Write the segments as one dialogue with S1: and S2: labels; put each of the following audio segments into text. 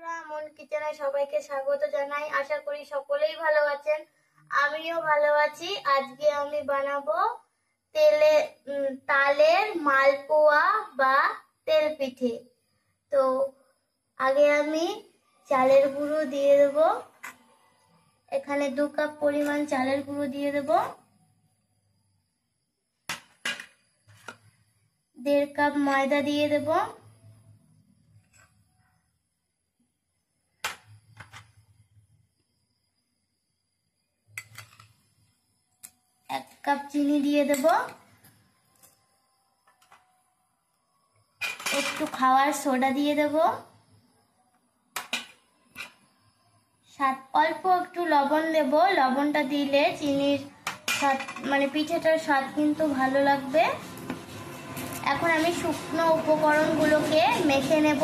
S1: বন্ধুরা, মন কিচেনে সবাইকে স্বাগত জানাই। আশা করি সকলেই ভালো আছেন, আমিও ভালো আছি। আজকে আমি বানাবো তালের মালপোয়া বা তেল পিঠে। তো আগে আমি চালের গুঁড়ো দিয়ে দেব। এখানে 2 কাপ পরিমাণ চালের গুঁড়ো দিয়ে দেব। 1.5 কাপ ময়দা দিয়ে দেব। 1 কাপ চিনি দিয়ে দেব। একটু খাওয়ার সোডা দিয়ে দেব। অল্প একটু লবণ দেব। লবণটা দিলে চিনির স্বাদ পিঠেটার স্বাদ কিন্তু ভালো লাগবে। এখন আমি শুকনো উপকরণগুলোকে মেখে নেব।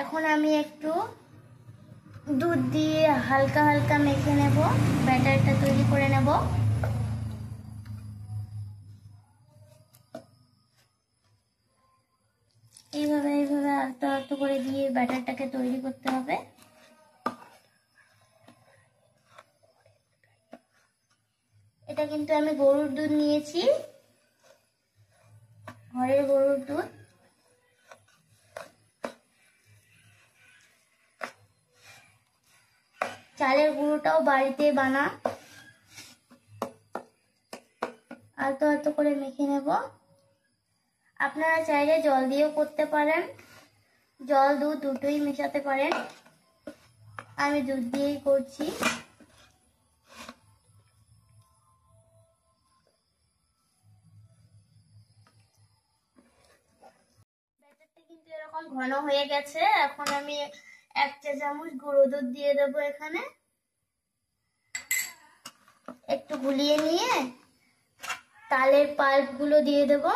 S1: এখন আমি একটু দুধ দিয়ে হালকা হালকা মেখে নেব, ব্যাটারটা তৈরি করে নেব। এইভাবে আস্তে আস্তে করে দিয়ে ব্যাটারটাকে তৈরি করতে হবে। এটা কিন্তু আমি গরুর দুধ নিয়েছি, ঘরের গরুর দুধ। চালের গুঁড়োটাও বাড়িতে বানা। আলতো আলতো করে মেখে নেব। আপনারা চাইলে জল দিয়েও করতে পারেন, জল দুধ দুটোই মেশাতে পারেন। আমি দুধ দিয়েই করছি। ব্যাটারটা কিন্তু এরকম ঘন হয়ে গেছে। এখন আমি 1 চা চামচ গুঁড়ো দুধ দিয়ে দেবো। এখানে একটু গুলিয়ে নিয়ে তালের পাল্প গুলো দিয়ে দেব।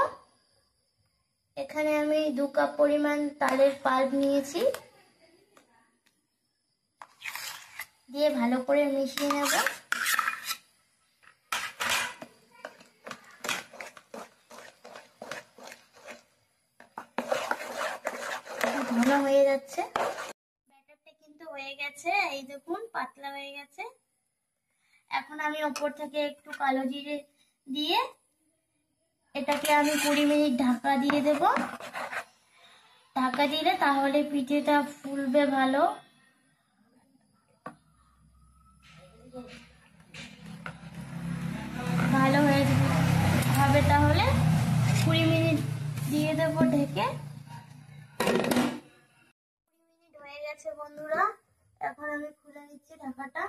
S1: এখানে আমি 2 কাপ পরিমাণ তালের পাল্প নিয়েছি, দিয়ে ভালো করে মিশিয়ে নেব। ঘন হয়ে যাচ্ছে, ব্যাটারটা কিন্তু হয়ে গেছে। এই দেখুন, পাতলা হয়ে গেছে। এখন আমি ওপর থেকে একটু কালো জিরে দিয়ে এটাকে আমি 20 মিনিট ঢাকা দিয়ে দেব। ঢাকা দিলে তাহলে পিঠেটা ফুলবে ভালো। ভালো হয়ে হবে। তাহলে 20 মিনিট দিয়ে দেব ঢেকে। 20 মিনিট হয়ে গেছে বন্ধুরা। এখন আমি খুলে নিচ্ছি ঢাকাটা।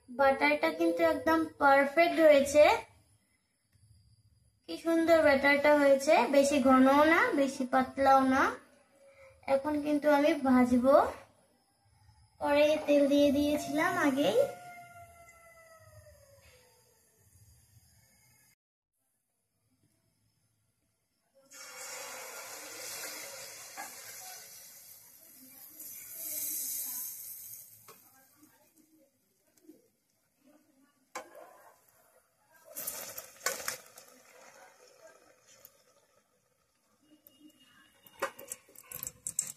S1: বাটারটা কিন্তু একদম পারফেক্ট হয়েছে। কি সুন্দর ব্যাটারটা হয়েছে, বেশি ঘনও না বেশি পাতলাও না। এখন কিন্তু আমি ভাজবো। কড়াইয়ে তেল দিয়ে দিয়েছিলাম আগেই।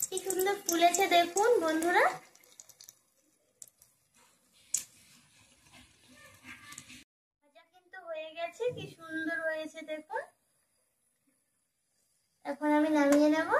S1: কি সুন্দর ফুলেছে দেখুন বন্ধুরা। ভাজা কিন্তু হয়ে গেছে, কি সুন্দর হয়েছে দেখুন। এখন আমি নামিয়ে নেব।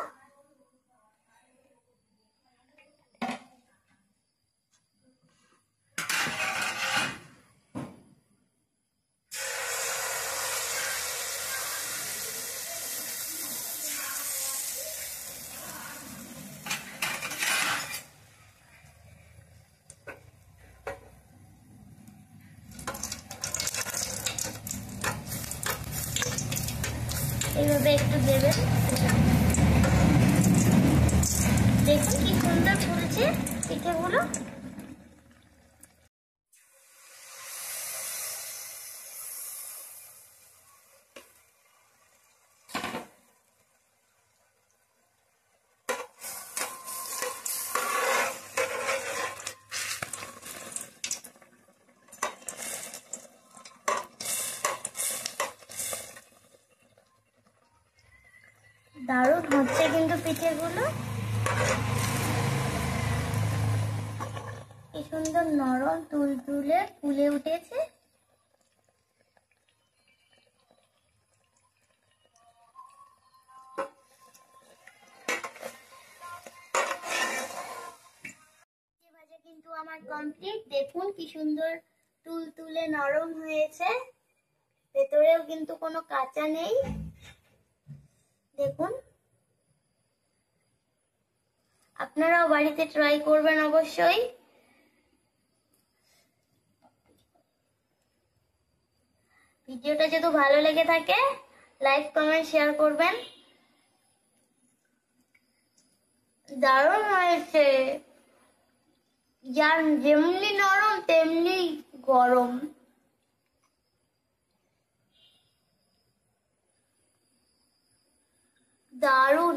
S1: এইভাবে একটু দেবেন। দেখুন কি সুন্দর ফুলছে পিঠেগুলো। দারুণ হচ্ছে কিন্তু পিঠেগুলো, কি সুন্দর নরম তুলতুলে ফুলে উঠেছে। ভাজা কিন্তু আমার কমপ্লিট, দেখুন কি সুন্দর তুলতুলে নরম হয়েছে, ভেতরেও কিন্তু কোনো কাঁচা নেই। দেখুন, আপনারাও বাড়িতে ট্রাই করবেন অবশ্যই। ভিডিওটা যদি ভালো লেগে থাকে লাইক কমেন্ট শেয়ার করবেন। দারুণ হয়েছে, যার যেমনি নরম তেমনি গরম। দারুণ।